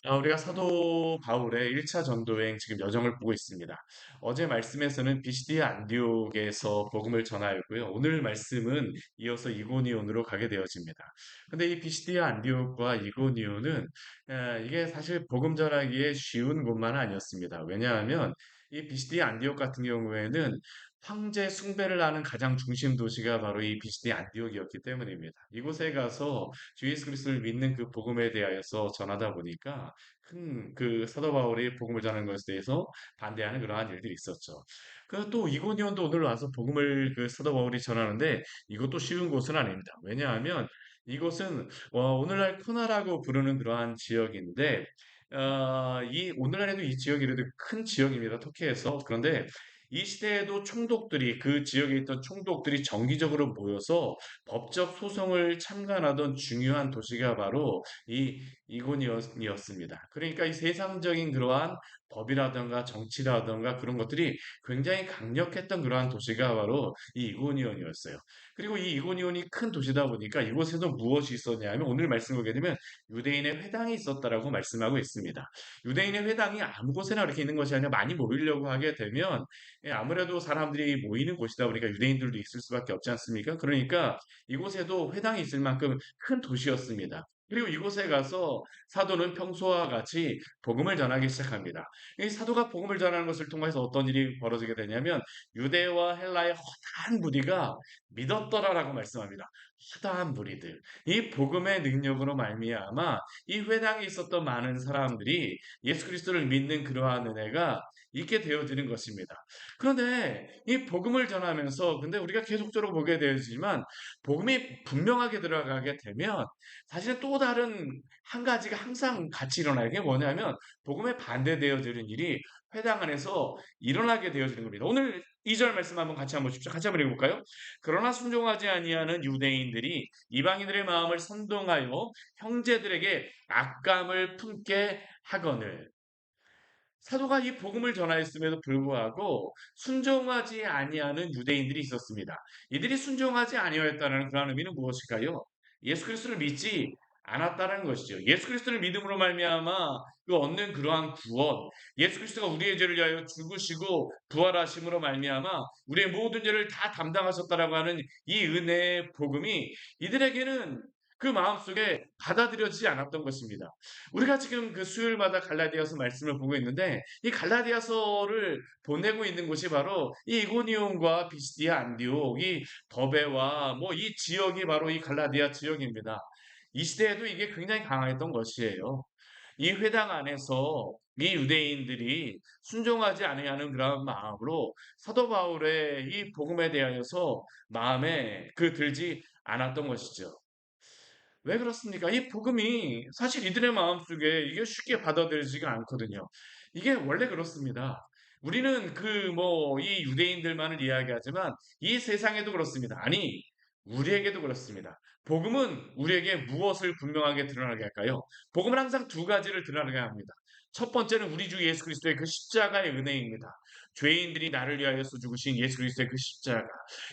우리가 사도 바울의 1차 전도행 지금 여정을 보고 있습니다. 어제 말씀에서는 비시디아 안디옥에서 복음을 전하였고요. 오늘 말씀은 이어서 이고니온으로 가게 되어집니다. 근데 이 비시디아 안디옥과 이고니온은 이게 사실 복음 전하기에 쉬운 곳만은 아니었습니다. 왜냐하면 이 비시디아 안디옥 같은 경우에는 황제 숭배를 하는 가장 중심 도시가 바로 이 비시디아 안디옥이었기 때문입니다. 이곳에 가서 주 예수 그리스도를 믿는 그 복음에 대하여서 전하다 보니까 큰 그 사도 바울이 복음을 전하는 것에 대해서 반대하는 그러한 일들이 있었죠. 그 또 이고니온도 오늘 와서 복음을 그 사도 바울이 전하는데 이것도 쉬운 곳은 아닙니다. 왜냐하면 이곳은 오늘날 코나라고 부르는 그러한 지역인데 이 오늘날에도 이 지역이 이래도 큰 지역입니다. 터키에서. 그런데 이 시대에도 총독들이 그 지역에 있던 총독들이 정기적으로 모여서 법적 소송을 참관하던 중요한 도시가 바로 이 이곤이었습니다. 그러니까 이 세상적인 그러한 법이라든가 정치라든가 그런 것들이 굉장히 강력했던 그러한 도시가 바로 이 이고니온이었어요. 그리고 이 이고니온이 큰 도시다 보니까 이곳에도 무엇이 있었냐면 오늘 말씀 보게 되면 유대인의 회당이 있었다라고 말씀하고 있습니다. 유대인의 회당이 아무 곳에나 이렇게 있는 것이 아니라 많이 모이려고 하게 되면 아무래도 사람들이 모이는 곳이다 보니까 유대인들도 있을 수밖에 없지 않습니까? 그러니까 이곳에도 회당이 있을 만큼 큰 도시였습니다. 그리고 이곳에 가서 사도는 평소와 같이 복음을 전하기 시작합니다. 이 사도가 복음을 전하는 것을 통해서 어떤 일이 벌어지게 되냐면 유대와 헬라의 허다한 무리가 믿었더라라고 말씀합니다. 허다한 무리들. 이 복음의 능력으로 말미암아 이 회당에 있었던 많은 사람들이 예수 그리스도를 믿는 그러한 은혜가 있게 되어지는 것입니다. 그런데 이 복음을 전하면서 근데 우리가 계속적으로 보게 되지만 복음이 분명하게 들어가게 되면 사실은 또 다른 한 가지가 항상 같이 일어나요. 그게 뭐냐면 복음에 반대되어지는 일이 회당 안에서 일어나게 되어지는 겁니다. 오늘 2절 말씀 한번 같이 한번 보십시오. 같이 한번 읽어볼까요? 그러나 순종하지 아니하는 유대인들이 이방인들의 마음을 선동하여 형제들에게 악감을 품게 하거늘. 사도가 이 복음을 전하였음에도 불구하고 순종하지 아니하는 유대인들이 있었습니다. 이들이 순종하지 아니하였다는 그런 의미는 무엇일까요? 예수 그리스도를 믿지 않았다는 것이죠. 예수 그리스도를 믿음으로 말미암아 그 얻는 그러한 구원, 예수 그리스도가 우리의 죄를 위하여 죽으시고 부활하심으로 말미암아 우리의 모든 죄를 다 담당하셨다라고 하는 이 은혜의 복음이 이들에게는 그 마음속에 받아들여지지 않았던 것입니다. 우리가 지금 그 수요일마다 갈라디아서 말씀을 보고 있는데 이 갈라디아서를 보내고 있는 곳이 바로 이 이고니온과 비시디아 안디옥, 이 더베와 뭐 이 지역이 바로 이 갈라디아 지역입니다. 이 시대에도 이게 굉장히 강했던 것이에요. 이 회당 안에서 이 유대인들이 순종하지 아니하는 그런 마음으로 사도 바울의 이 복음에 대하여서 마음에 들지 않았던 것이죠. 왜 그렇습니까? 이 복음이 사실 이들의 마음속에 이게 쉽게 받아들여지지가 않거든요. 이게 원래 그렇습니다. 우리는 이 유대인들만을 이야기하지만 이 세상에도 그렇습니다. 아니, 우리에게도 그렇습니다. 복음은 우리에게 무엇을 분명하게 드러나게 할까요? 복음은 항상 두 가지를 드러나게 합니다. 첫 번째는 우리 주 예수 그리스도의 그 십자가의 은혜입니다. 죄인들이 나를 위하여서 죽으신 예수 그리스도의 그 십자가.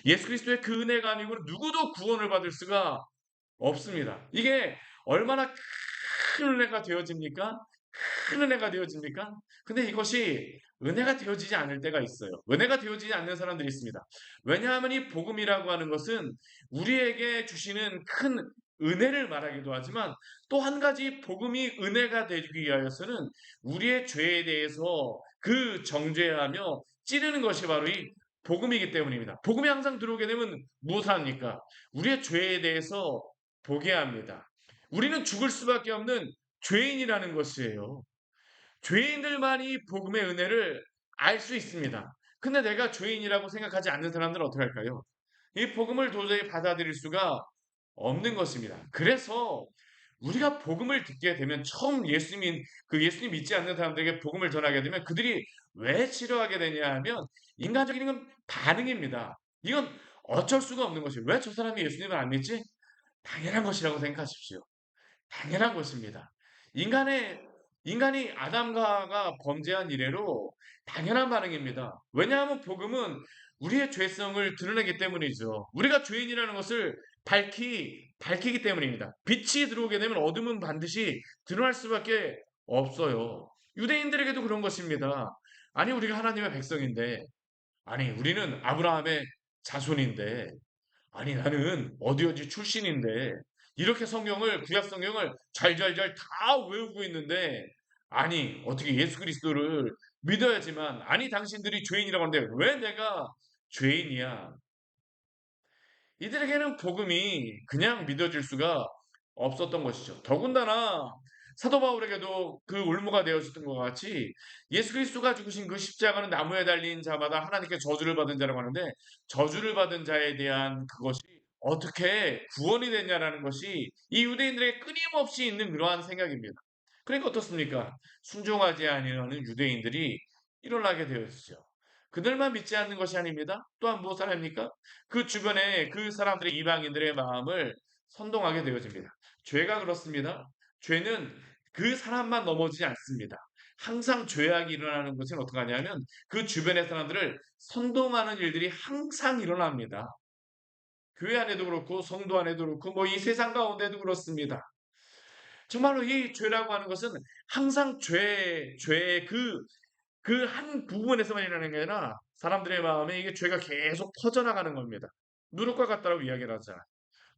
예수 그리스도의 그 은혜가 아니고 누구도 구원을 받을 수가 없습니다. 이게 얼마나 큰 은혜가 되어집니까? 큰 은혜가 되어집니까? 근데 이것이 은혜가 되어지지 않을 때가 있어요. 은혜가 되어지지 않는 사람들이 있습니다. 왜냐하면 이 복음이라고 하는 것은 우리에게 주시는 큰 은혜를 말하기도 하지만 또 한 가지 복음이 은혜가 되기 위하여서는 우리의 죄에 대해서 그 정죄하며 찌르는 것이 바로 이 복음이기 때문입니다. 복음이 항상 들어오게 되면 무엇을 합니까? 우리의 죄에 대해서 보게 합니다. 우리는 죽을 수밖에 없는 죄인이라는 것이에요. 죄인들만이 복음의 은혜를 알 수 있습니다. 근데 내가 죄인이라고 생각하지 않는 사람들은 어떻게 할까요? 이 복음을 도저히 받아들일 수가 없는 것입니다. 그래서 우리가 복음을 듣게 되면 처음 예수님 믿지 않는 사람들에게 복음을 전하게 되면 그들이 왜 싫어하게 되냐 하면 인간적인 건 반응입니다. 이건 어쩔 수가 없는 것이에요. 왜 저 사람이 예수님을 안 믿지? 당연한 것이라고 생각하십시오. 당연한 것입니다. 인간의 인간이 아담과가 범죄한 이래로 당연한 반응입니다. 왜냐하면 복음은 우리의 죄성을 드러내기 때문이죠. 우리가 죄인이라는 것을 밝히기 때문입니다. 빛이 들어오게 되면 어둠은 반드시 드러날 수밖에 없어요. 유대인들에게도 그런 것입니다. 아니, 우리가 하나님의 백성인데, 아니, 우리는 아브라함의 자손인데, 아니, 나는 어디 어디 출신인데, 이렇게 구약 성경을 잘잘잘 다 외우고 있는데, 아니, 어떻게 예수 그리스도를 믿어야지만, 아니, 당신들이 죄인이라고 하는데, 왜 내가 죄인이야? 이들에게는 복음이 그냥 믿어질 수가 없었던 것이죠. 더군다나 사도 바울에게도 그 올무가 되어졌던 것 같이 예수 그리스도가 죽으신 그 십자가는 나무에 달린 자마다 하나님께 저주를 받은 자라고 하는데 저주를 받은 자에 대한 그것이 어떻게 구원이 되냐라는 것이 이 유대인들에게 끊임없이 있는 그러한 생각입니다. 그러니까 어떻습니까? 순종하지 아니하는 유대인들이 일어나게 되었죠. 그들만 믿지 않는 것이 아닙니다. 또한 무엇을 합니까? 그 주변에 그 사람들의 이방인들의 마음을 선동하게 되어집니다. 죄가 그렇습니다. 죄는 그 사람만 넘어지지 않습니다. 항상 죄악이 일어나는 것은 어떻게 하냐면 그 주변의 사람들을 선동하는 일들이 항상 일어납니다. 교회 안에도 그렇고 성도 안에도 그렇고 뭐 이 세상 가운데도 그렇습니다. 정말로 이 죄라고 하는 것은 항상 죄의 그 한 부분에서만 일어나는 게 아니라 사람들의 마음에 이게 죄가 계속 퍼져나가는 겁니다. 누룩과 같다라고 이야기를 하잖아요.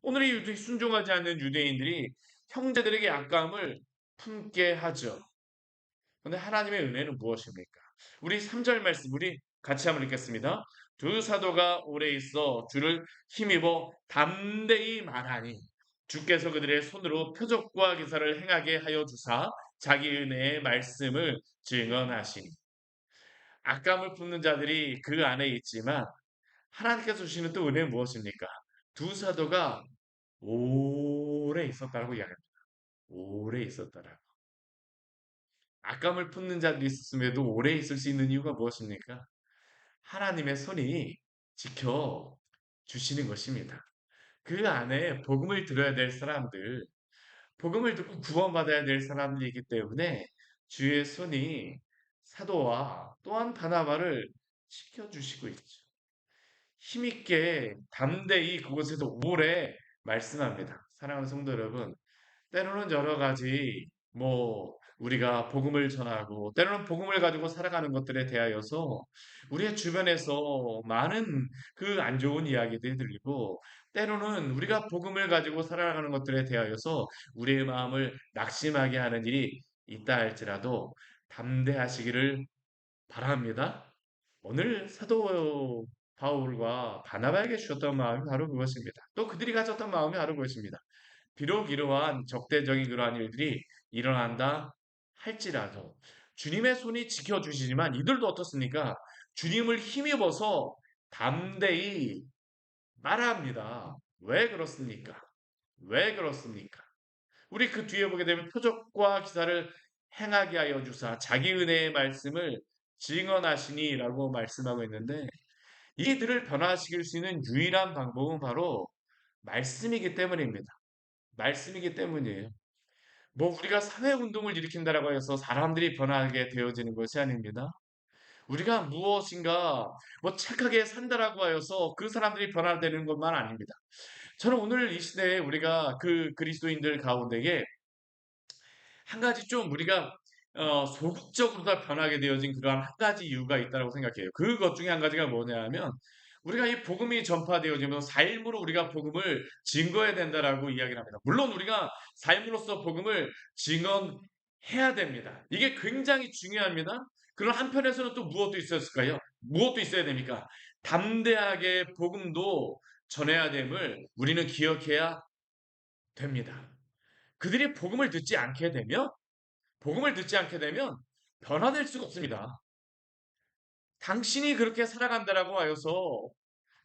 오늘 이 순종하지 않는 유대인들이 형제들에게 악감을 품게 하죠. 그런데 하나님의 은혜는 무엇입니까? 우리 3절 말씀 우리 같이 한번 읽겠습니다. 두 사도가 오래 있어 주를 힘입어 담대히 말하니 주께서 그들의 손으로 표적과 기사를 행하게 하여 주사 자기 은혜의 말씀을 증언하시니 악감을 품는 자들이 그 안에 있지만 하나님께서 주시는 또 은혜는 무엇입니까? 두 사도가 오래 있었다라고 이야기합니다. 오래 있었다라고. 악감을 품는 자들이 있었음에도 오래 있을 수 있는 이유가 무엇입니까? 하나님의 손이 지켜 주시는 것입니다. 그 안에 복음을 들어야 될 사람들, 복음을 듣고 구원받아야 될 사람들이기 때문에 주의 손이 사도와 또한 바나바를 지켜주시고 있죠. 힘있게 담대히 그곳에서 오래 말씀합니다. 사랑하는 성도 여러분, 때로는 여러 가지 우리가 복음을 전하고 때로는 복음을 가지고 살아가는 것들에 대하여서 우리의 주변에서 많은 그 안 좋은 이야기들이 들리고 때로는 우리가 복음을 가지고 살아가는 것들에 대하여서 우리의 마음을 낙심하게 하는 일이 있다 할지라도 담대하시기를 바랍니다. 오늘 사도 바울과 바나바에게 주셨던 마음이 바로 그것입니다. 또 그들이 가졌던 마음이 바로 그것입니다. 비록 이러한 적대적인 그러한 일들이 일어난다 할지라도 주님의 손이 지켜주시지만 이들도 어떻습니까? 주님을 힘입어서 담대히 말합니다. 왜 그렇습니까? 왜 그렇습니까? 우리 그 뒤에 보게 되면 표적과 기사를 행하게 하여 주사 자기 은혜의 말씀을 증언하시니라고 말씀하고 있는데 이들을 변화시킬 수 있는 유일한 방법은 바로 말씀이기 때문입니다. 말씀이기 때문이에요. 우리가 사회 운동을 일으킨다라고 해서 사람들이 변하게 되어지는 것이 아닙니다. 우리가 무엇인가 착하게 산다라고 하여서 그 사람들이 변화되는 것만 아닙니다. 저는 오늘 이 시대에 우리가 그 그리스도인들 가운데에 한 가지 좀 우리가 소극적으로 다 변하게 되어진 그러한 한 가지 이유가 있다고 생각해요. 그것 중에 한 가지가 뭐냐 하면 우리가 이 복음이 전파되어지면 삶으로 우리가 복음을 증거해야 된다라고 이야기를 합니다. 물론 우리가 삶으로서 복음을 증언해야 됩니다. 이게 굉장히 중요합니다. 그런 한편에서는 또 무엇도 있었을까요? 무엇도 있어야 됩니까? 담대하게 복음도 전해야 됨을 우리는 기억해야 됩니다. 그들이 복음을 듣지 않게 되면 변화될 수가 없습니다. 당신이 그렇게 살아간다라고 하여서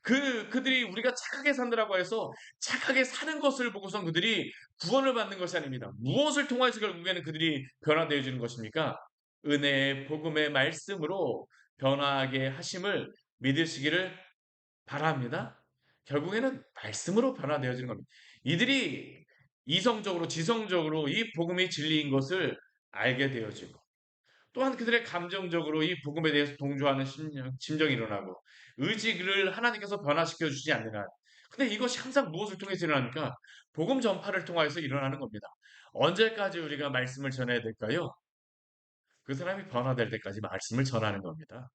그들이 우리가 착하게 산다라고 해서 착하게 사는 것을 보고선 그들이 구원을 받는 것이 아닙니다. 무엇을 통해서 결국에는 그들이 변화되어 주는 것입니까? 은혜의 복음의 말씀으로 변화하게 하심을 믿으시기를 바랍니다. 결국에는 말씀으로 변화되어지는 겁니다. 이들이 이성적으로 지성적으로 이 복음이 진리인 것을 알게 되어지고 또한 그들의 감정적으로 이 복음에 대해서 동조하는 심정이 일어나고 의지를 하나님께서 변화시켜 주지 않는 한 근데 이것이 항상 무엇을 통해서 일어납니까? 복음 전파를 통해서 일어나는 겁니다. 언제까지 우리가 말씀을 전해야 될까요? 그 사람이 변화될 때까지 말씀을 전하는 겁니다.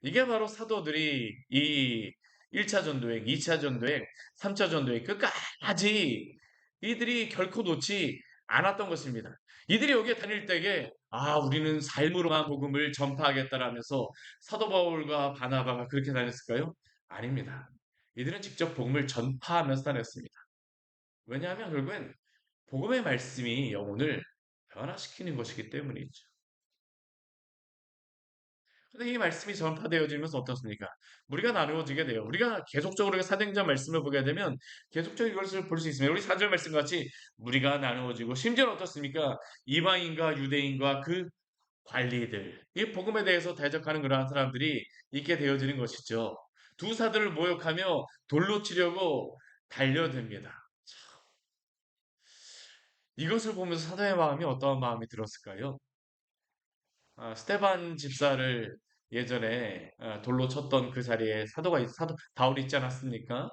이게 바로 사도들이 이 1차 전도행, 2차 전도행, 3차 전도행 끝까지 이들이 결코 놓지 않았던 것입니다. 이들이 여기에 다닐 때에 우리는 삶으로만 복음을 전파하겠다라면서 사도 바울과 바나바가 그렇게 다녔을까요? 아닙니다. 이들은 직접 복음을 전파하면서 다녔습니다. 왜냐하면 결국엔 복음의 말씀이 영혼을 변화시키는 것이기 때문이죠. 근데 이 말씀이 전파되어지면서 어떻습니까? 무리가 나누어지게 돼요. 우리가 계속적으로 사도행전 말씀을 보게 되면 계속적으로 이것을 볼 수 있습니다. 우리 4절 말씀 같이 무리가 나누어지고 심지어는 어떻습니까? 이방인과 유대인과 그 관리들, 이 복음에 대해서 대적하는 그러한 사람들이 있게 되어지는 것이죠. 두 사들을 모욕하며 돌로 치려고 달려듭니다. 이것을 보면서 사도의 마음이 어떠한 마음이 들었을까요? 스테반 집사를 예전에 돌로 쳤던 그 자리에 사도 바울이 있지 않았습니까?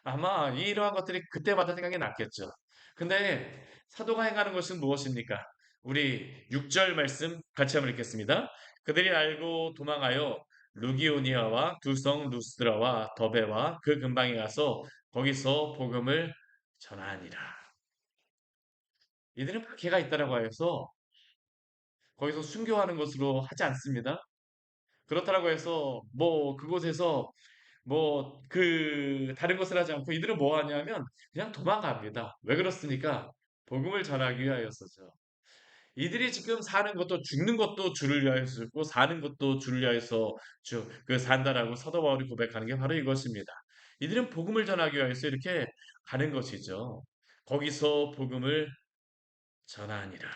아마 이러한 것들이 그때마다 생각이 났겠죠. 근데 사도가 행하는 것은 무엇입니까? 우리 6절 말씀 같이 한번 읽겠습니다. 그들이 알고 도망하여 루기오니아와 두 성 루스드라와 더베와 그 근방에 가서 거기서 복음을 전하니라. 이들은 박해가 있다라고 해서 거기서 순교하는 것으로 하지 않습니다. 그렇다라고 해서 뭐 그곳에서 뭐 다른 것을 하지 않고 이들은 뭐 하냐면 그냥 도망갑니다. 왜 그렇습니까? 복음을 전하기 위하여서죠. 이들이 지금 사는 것도 죽는 것도 주를 위하여서 죽고 사는 것도 주를 위하여서 산다라고 사도 바울이 고백하는 게 바로 이것입니다. 이들은 복음을 전하기 위하여서 이렇게 가는 것이죠. 거기서 복음을 전하니라.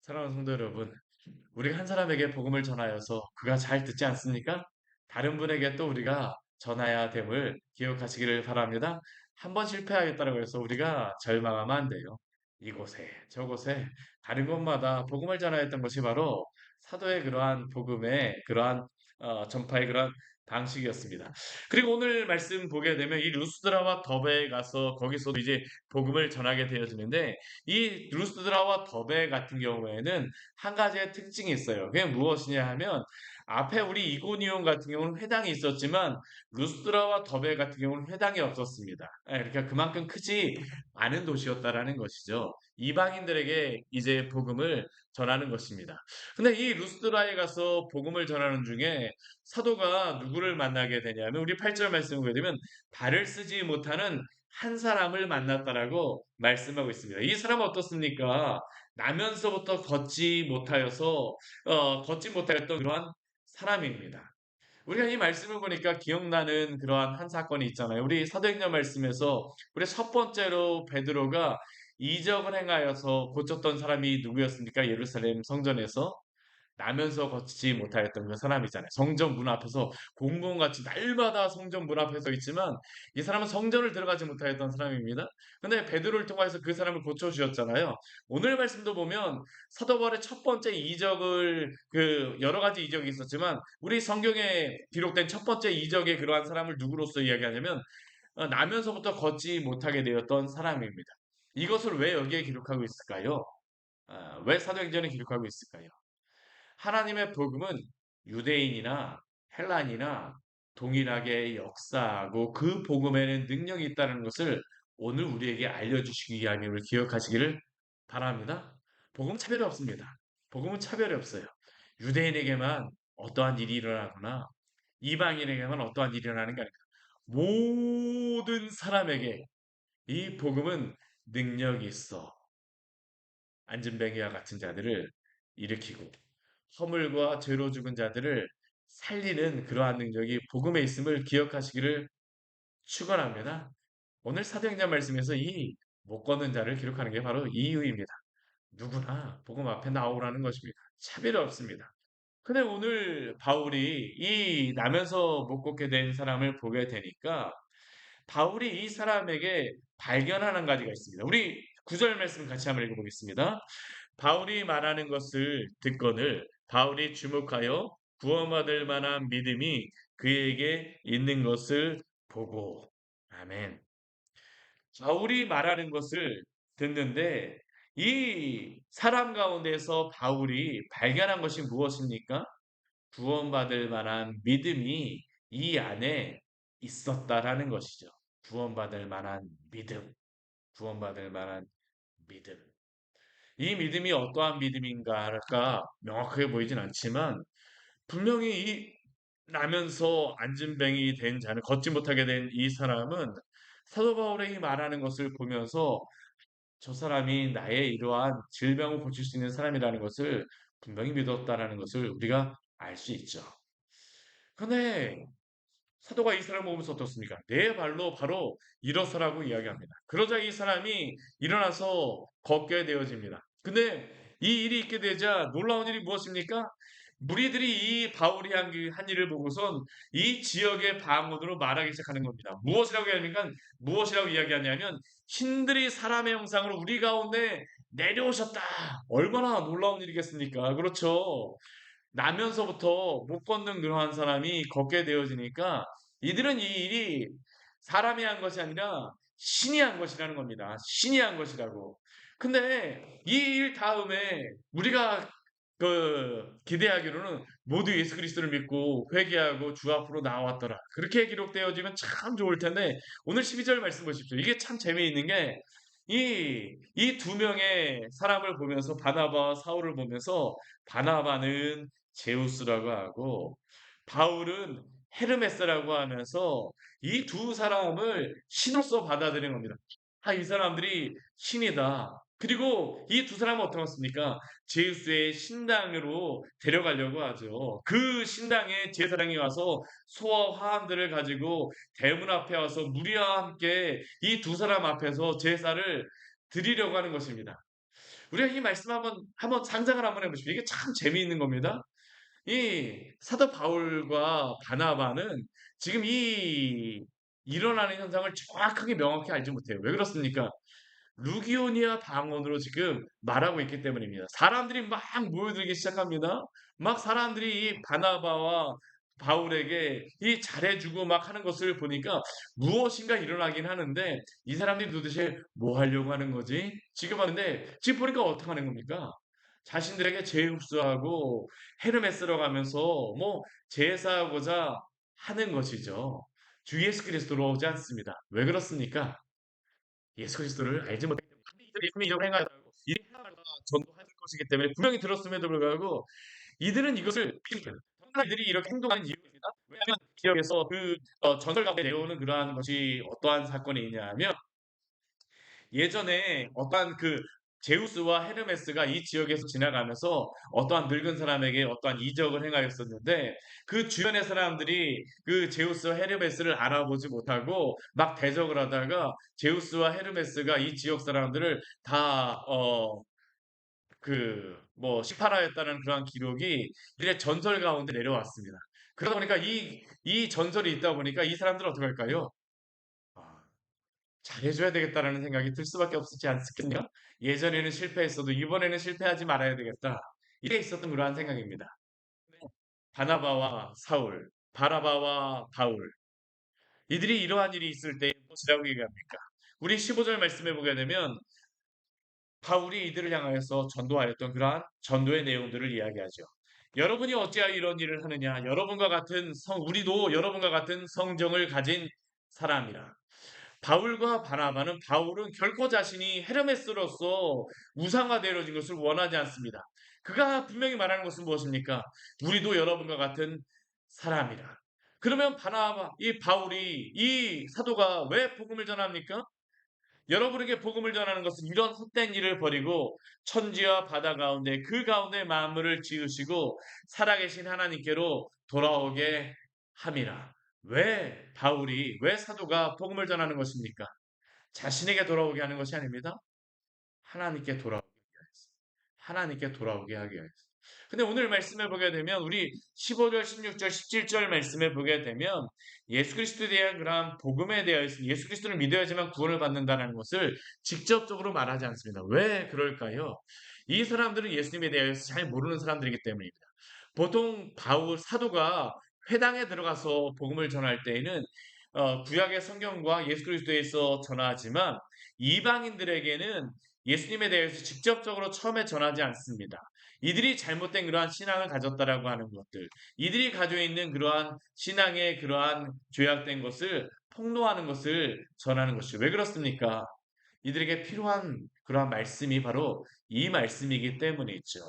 사랑하는 성도 여러분, 우리가 한 사람에게 복음을 전하여서 그가 잘 듣지 않습니까? 다른 분에게 또 우리가 전해야 됨을 기억하시기를 바랍니다. 한 번 실패하겠다고 해서 우리가 절망하면 안 돼요. 이곳에 저곳에 다른 곳마다 복음을 전하였던 것이 바로 사도의 그러한 복음의 그러한 전파의 그러한 방식이었습니다. 그리고 오늘 말씀 보게 되면 이 루스드라와 더베에 가서 거기서도 이제 복음을 전하게 되어지는데 이 루스드라와 더베 같은 경우에는 한 가지의 특징이 있어요. 그게 무엇이냐 하면 앞에 우리 이고니온 같은 경우는 회당이 있었지만 루스드라와 더베 같은 경우는 회당이 없었습니다. 그러니까 그만큼 크지 않은 도시였다라는 것이죠. 이방인들에게 이제 복음을 전하는 것입니다. 근데 이 루스드라에 가서 복음을 전하는 중에 사도가 누구를 만나게 되냐면 우리 8절 말씀을 보게 되면 발을 쓰지 못하는 한 사람을 만났다라고 말씀하고 있습니다. 이 사람은 어떻습니까? 나면서부터 걷지 못하였던 그러한 사람입니다. 우리가 이 말씀을 보니까 기억나는 그러한 한 사건이 있잖아요. 우리 사도행전 말씀에서 우리 첫 번째로 베드로가 이적을 행하여서 고쳤던 사람이 누구였습니까? 예루살렘 성전에서 나면서 걷지 못하였던 그 사람이잖아요. 성전 문 앞에서 공공같이 날마다 성전 문 앞에 서 있지만 이 사람은 성전을 들어가지 못하였던 사람입니다. 근데 베드로를 통해서 그 사람을 고쳐 주셨잖아요. 오늘 말씀도 보면 사도 바울의 첫 번째 이적을 여러 가지 이적이 있었지만 우리 성경에 기록된 첫 번째 이적의 그러한 사람을 누구로서 이야기하냐면 나면서부터 걷지 못하게 되었던 사람입니다. 이것을 왜 여기에 기록하고 있을까요? 왜 사도행전에 기록하고 있을까요? 하나님의 복음은 유대인이나 헬란이나 동일하게 역사하고 그 복음에는 능력이 있다는 것을 오늘 우리에게 알려주시기 위함을 기억하시기를 바랍니다. 복음 차별이 없습니다. 복음은 차별이 없어요. 유대인에게만 어떠한 일이 일어나거나 이방인에게만 어떠한 일이 일어나는 게 아니라 모든 사람에게 이 복음은 능력이 있어 안진뱅이와 같은 자들을 일으키고 허물과 죄로 죽은 자들을 살리는 그러한 능력이 복음에 있음을 기억하시기를 축원합니다. 오늘 사도행전 말씀에서 이 못 걷는 자를 기록하는 게 바로 이 이유입니다. 누구나 복음 앞에 나오라는 것입니다. 차별이 없습니다. 근데 오늘 바울이 이 나면서 못 걷게 된 사람을 보게 되니까 바울이 이 사람에게 발견한 한 가지가 있습니다. 우리 9절 말씀 같이 한번 읽어보겠습니다. 바울이 말하는 것을 듣거늘 바울이 주목하여 구원받을 만한 믿음이 그에게 있는 것을 보고 아멘. 바울이 말하는 것을 듣는데 이 사람 가운데서 바울이 발견한 것이 무엇입니까? 구원받을 만한 믿음이 이 안에 있었다라는 것이죠. 구원받을 만한 믿음, 구원받을 만한 믿음. 이 믿음이 어떠한 믿음인가가 명확하게 보이진 않지만 분명히 이 나면서 안진뱅이 된 자는 걷지 못하게 된 이 사람은 사도 바울이 말하는 것을 보면서 저 사람이 나의 이러한 질병을 고칠 수 있는 사람이라는 것을 분명히 믿었다라는 것을 우리가 알 수 있죠. 그런데 사도가 이 사람을 보면서 어떻습니까? 네 발로 바로 일어서라고 이야기합니다. 그러자 이 사람이 일어나서 걷게 되어집니다. 근데 이 일이 있게 되자 놀라운 일이 무엇입니까? 무리들이 이 바울이 한 일을 보고선 이 지역의 방언으로 말하기 시작하는 겁니다. 무엇이라고 이야기합니까? 무엇이라고 이야기하냐면 신들이 사람의 형상으로 우리 가운데 내려오셨다. 얼마나 놀라운 일이겠습니까? 그렇죠. 나면서부터 못 걷는 그러한 사람이 걷게 되어지니까 이들은 이 일이 사람이 한 것이 아니라 신이 한 것이라는 겁니다. 신이 한 것이라고. 근데 이 일 다음에 우리가 기대하기로는 모두 예수 그리스도를 믿고 회개하고 주 앞으로 나왔더라. 그렇게 기록되어지면 참 좋을 텐데 오늘 12절 말씀 보십시오. 이게 참 재미있는 게 이 두 명의 사람을 보면서 바나바와 사울을 보면서 바나바는 제우스라고 하고 바울은 헤르메스라고 하면서 이 두 사람을 신으로서 받아들인 겁니다. 아, 이 사람들이 신이다. 그리고 이 두 사람은 어떻게 했습니까? 제우스의 신당으로 데려가려고 하죠. 그 신당에 제사장이 와서 소와 화환들을 가지고 대문 앞에 와서 무리와 함께 이 두 사람 앞에서 제사를 드리려고 하는 것입니다. 우리가 이 말씀 한번 상상을 한번 해보십시오. 이게 참 재미있는 겁니다. 이 사도 바울과 바나바는 지금 이 일어나는 현상을 정확하게 명확히 알지 못해요. 왜 그렇습니까? 루기오니아 방언으로 지금 말하고 있기 때문입니다. 사람들이 막 모여들기 시작합니다. 막 사람들이 이 바나바와 바울에게 이 잘해주고 막 하는 것을 보니까 무엇인가 일어나긴 하는데 이 사람들이 도대체 뭐 하려고 하는 거지? 지금 하는데 지금 보니까 어떻게 하는 겁니까? 자신들에게 제흡수하고 헤르메스로 가면서 뭐 제사하고자 하는 것이죠. 주 예수 그리스도로 오지 않습니다. 왜 그렇습니까? 예수 그리스도를 알지 못하기 때문에 이들이 이적을 행하였다고 이들이 행하다가 전도할 것이기 때문에 분명히 들었음에도 불구하고 이들은 이것을 믿습니다. 이들이 이렇게 행동하는 이유입니다. 왜냐하면 기억에서 전설 가운데 내려오는 그러한 것이 어떠한 사건이 있냐면 예전에 어떠한 제우스와 헤르메스가 이 지역에서 지나가면서 어떠한 늙은 사람에게 어떠한 이적을 행하였었는데 그 주변의 사람들이 그 제우스와 헤르메스를 알아보지 못하고 막 대적을 하다가 제우스와 헤르메스가 이 지역 사람들을 다 시파라였다는 그러한 기록이 이들의 전설 가운데 내려왔습니다. 그러다 보니까 이 전설이 있다 보니까 이 사람들은 어떻게 할까요? 아, 잘해줘야 되겠다라는 생각이 들 수밖에 없었지 않겠냐? 예전에는 실패했어도 이번에는 실패하지 말아야 되겠다. 이게 있었던 그러한 생각입니다. 바나바와 사울, 바라바와 바울. 이들이 이러한 일이 있을 때 무엇이라고 얘기합니까? 우리 15절 말씀해 보게 되면 바울이 이들을 향하여서 전도하였던 그러한 전도의 내용들을 이야기하죠. 여러분이 어찌하여 이런 일을 하느냐? 우리도 여러분과 같은 성정을 가진 사람이라. 바울과 바나바는 바울은 결코 자신이 헤르메스로서 우상화되어진 것을 원하지 않습니다. 그가 분명히 말하는 것은 무엇입니까? 우리도 여러분과 같은 사람이라. 그러면 이 바울이 이 사도가 왜 복음을 전합니까? 여러분에게 복음을 전하는 것은 이런 헛된 일을 버리고 천지와 바다 가운데 그 가운데 만물을 지으시고 살아계신 하나님께로 돌아오게 함이라. 왜 사도가 복음을 전하는 것입니까? 자신에게 돌아오게 하는 것이 아닙니다. 하나님께 돌아오게 위하여서. 하나님께 돌아오게 하기 위하여서. 근데 오늘 말씀을 보게 되면 우리 15절, 16절, 17절 말씀을 보게 되면 예수 그리스도에 대한 그러한 복음에 대해서 예수 그리스도를 믿어야지만 구원을 받는다는 것을 직접적으로 말하지 않습니다. 왜 그럴까요? 이 사람들은 예수님에 대해서 잘 모르는 사람들이기 때문입니다. 보통 사도가 회당에 들어가서 복음을 전할 때에는 구약의 성경과 예수 그리스도에서 전하지만 이방인들에게는 예수님에 대해서 직접적으로 처음에 전하지 않습니다. 이들이 잘못된 그러한 신앙을 가졌다라고 하는 것들, 이들이 가지고 있는 그러한 신앙의 그러한 죄악된 것을 폭로하는 것을 전하는 것이죠. 왜 그렇습니까? 이들에게 필요한 그러한 말씀이 바로 이 말씀이기 때문이죠.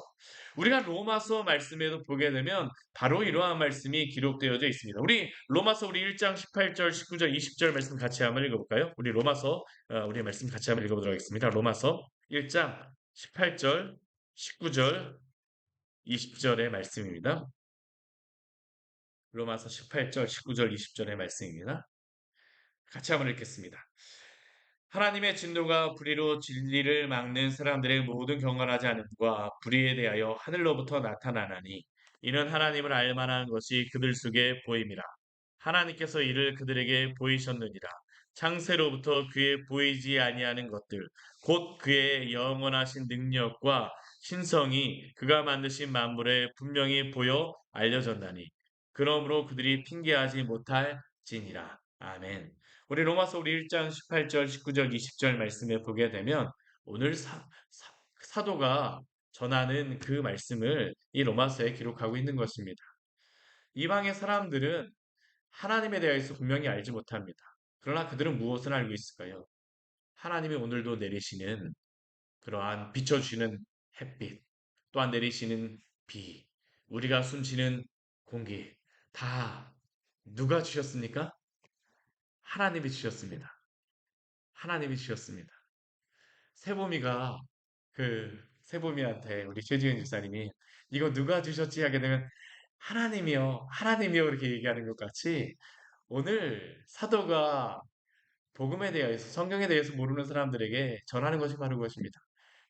우리가 로마서 말씀에도 보게 되면 바로 이러한 말씀이 기록되어져 있습니다. 우리 1장 18절, 19절, 20절 말씀 같이 한번 읽어볼까요? 우리 말씀 같이 한번 읽어보도록 하겠습니다. 로마서 1장 18절, 19절, 20절의 말씀입니다. 로마서 18절, 19절, 20절의 말씀입니다. 같이 한번 읽겠습니다. 하나님의 진노가 불의로 진리를 막는 사람들의 모든 경건하지 않음과 불의에 대하여 하늘로부터 나타나나니 이는 하나님을 알 만한 것이 그들 속에 보임이라. 하나님께서 이를 그들에게 보이셨느니라. 창세로부터 그의 보이지 아니하는 것들 곧 그의 영원하신 능력과 신성이 그가 만드신 만물에 분명히 보여 알려졌나니 그러므로 그들이 핑계하지 못할지니라. 아멘. 우리 1장 18절, 19절, 20절 말씀에 보게 되면 오늘 사도가 전하는 그 말씀을 이 로마서에 기록하고 있는 것입니다. 이방의 사람들은 하나님에 대해서 분명히 알지 못합니다. 그러나 그들은 무엇을 알고 있을까요? 하나님이 오늘도 내리시는 그러한 비춰주시는 햇빛, 또한 내리시는 비, 우리가 숨쉬는 공기, 다 누가 주셨습니까? 하나님이 주셨습니다. 하나님이 주셨습니다. 세봄이가 세봄이한테 우리 최지은 집사님이 이거 누가 주셨지 하게 되면 하나님이요, 하나님이요 이렇게 얘기하는 것 같이 오늘 사도가 복음에 대해서 성경에 대해서 모르는 사람들에게 전하는 것이 바로 그것입니다.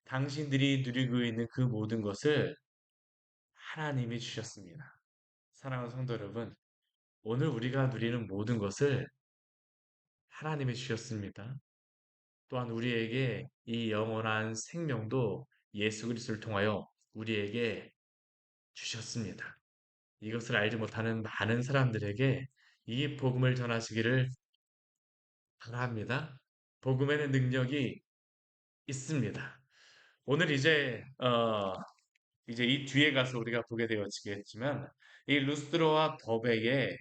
당신들이 누리고 있는 그 모든 것을 하나님이 주셨습니다. 사랑하는 성도 여러분, 오늘 우리가 누리는 모든 것을 하나님이 주셨습니다. 또한 우리에게 이 영원한 생명도 예수 그리스도를 통하여 우리에게 주셨습니다. 이것을 알지 못하는 많은 사람들에게 이 복음을 전하시기를 바랍니다. 복음에는 능력이 있습니다. 오늘 이제 이 뒤에 가서 우리가 보게 되어지겠지만 이 루스드로와 더베의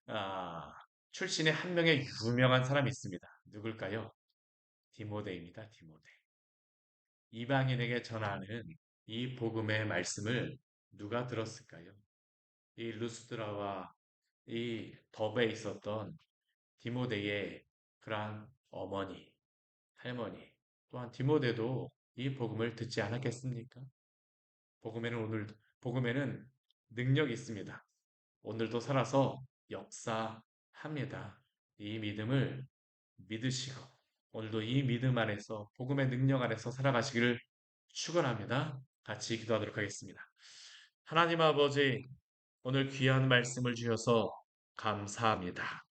아, 출신의 한 명의 유명한 사람이 있습니다. 누굴까요? 디모데입니다. 디모데. 이방인에게 전하는 이 복음의 말씀을 누가 들었을까요? 이 루스드라와 이 더베에 있었던 디모데의 그러한 어머니, 할머니, 또한 디모데도 이 복음을 듣지 않았겠습니까? 복음에는 오늘 복음에는 능력이 있습니다. 오늘도 살아서 역사합니다. 이 믿음을 믿으시고 오늘도 이 믿음 안에서 복음의 능력 안에서 살아가시기를 축원합니다. 같이 기도하도록 하겠습니다. 하나님 아버지, 오늘 귀한 말씀을 주셔서 감사합니다.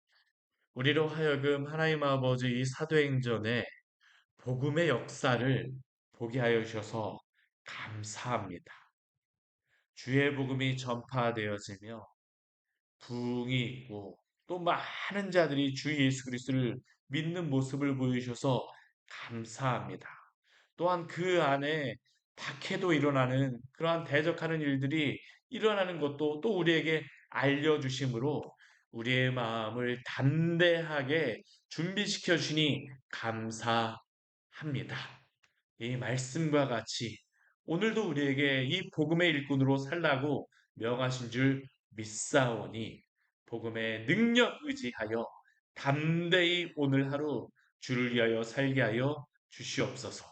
우리로 하여금 하나님 아버지 이 사도행전의 복음의 역사를 보게 하여 주셔서 감사합니다. 주의 복음이 전파되어지며 부흥이 있고 또 많은 자들이 주 예수 그리스도를 믿는 모습을 보여주셔서 감사합니다. 또한 그 안에 박해도 일어나는 그러한 대적하는 일들이 일어나는 것도 또 우리에게 알려주심으로 우리의 마음을 담대하게 준비시켜 주니 감사합니다. 이 말씀과 같이 오늘도 우리에게 이 복음의 일꾼으로 살라고 명하신 줄 믿사오니 복음의 능력 의지하여 담대히 오늘 하루 주를 위하여 살게 하여 주시옵소서.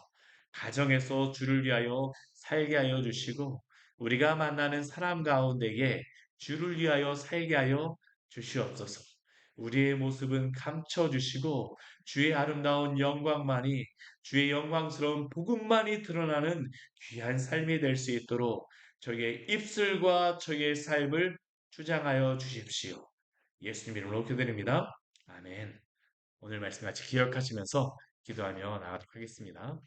가정에서 주를 위하여 살게 하여 주시고 우리가 만나는 사람 가운데에 주를 위하여 살게 하여 주시옵소서. 우리의 모습은 감춰 주시고 주의 아름다운 영광만이 주의 영광스러운 복음만이 드러나는 귀한 삶이 될 수 있도록 저희의 입술과 저희의 삶을 주장하여 주십시오. 예수님 이름으로 기도드립니다. 아멘. 오늘 말씀 같이 기억하시면서 기도하며 나가도록 하겠습니다.